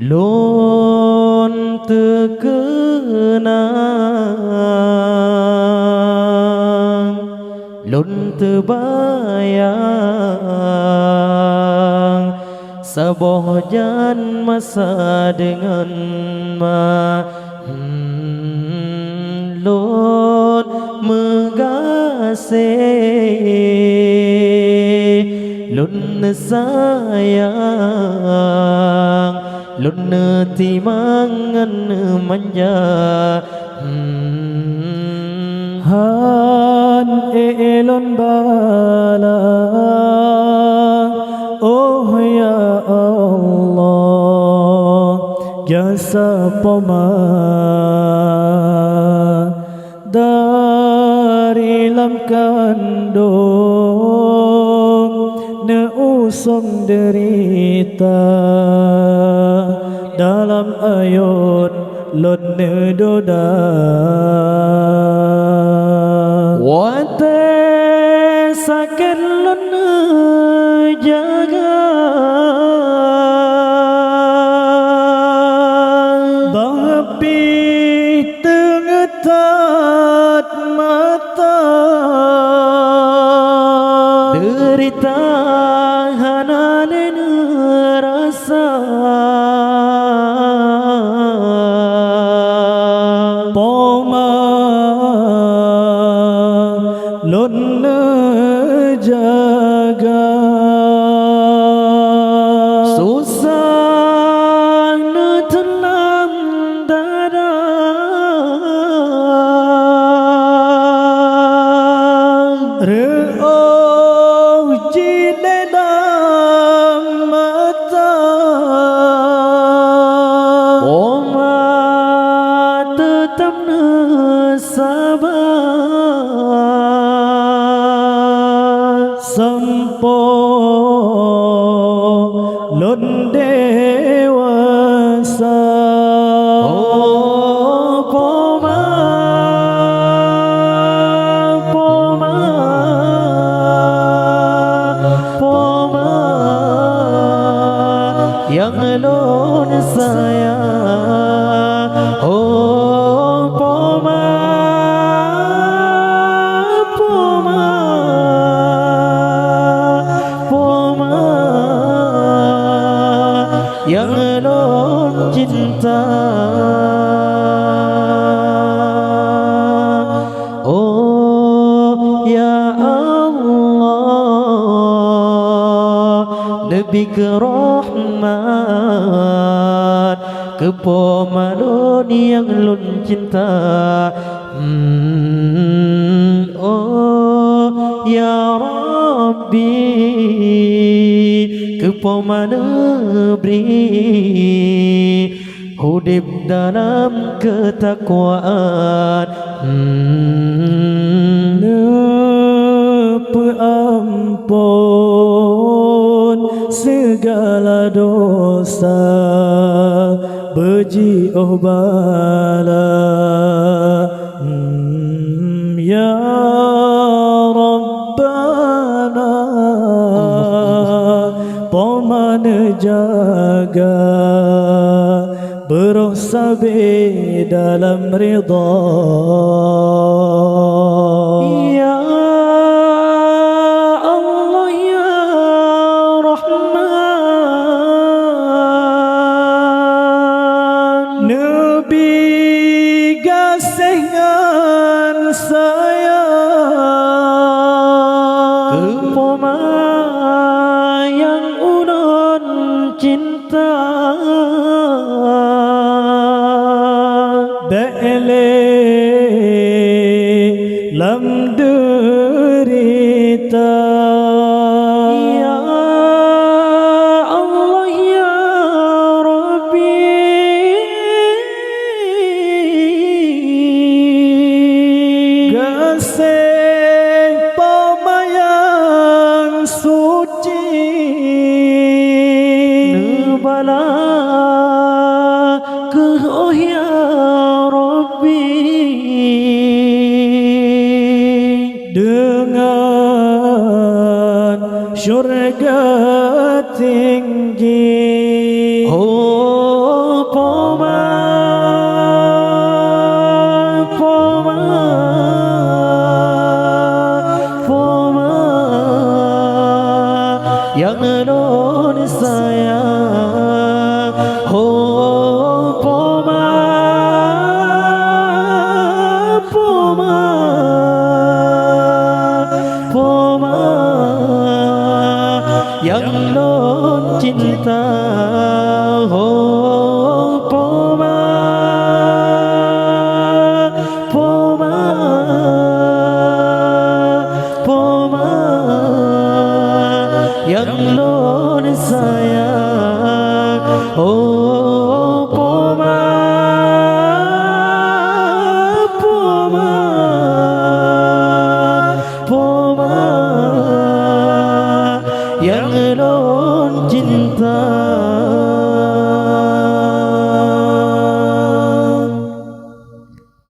Lon terkenang, lon terbayang, sebohjan masa dengan lon mengasih, lon sayang, lun timangan manja han elon bala oh ya Allah jasa poma dari lam kandung ne usung derita dalam ayat lon doda wate sakit lon jaga tapi tengetat mata derita hanalen rasa lon jaga susah tenang dada re'oh jine dalam mata oma tetap sabar sampo lon dewasa oh poma poma poma yang lon sayang oh poma poma poma yang lon cinta oh ya Allah Nabi kerahmat kepomalon yang lon cinta oh ya Rabbi kepomana beri hudib dalam ketakwaan ampun segala dosa beji oh bala ya Rabbana pomane jaga berosabe dalam ridha ya Allah ya Rahman Nabi gasengan saya kepoma yang unon cinta Bele lam derita ya Allah ya Rabbi gasih pamayang suci nebala ke oh ya Rabbi dengan syurga tinggi oh Oh Poma Poma Poma yang non cinta. Oh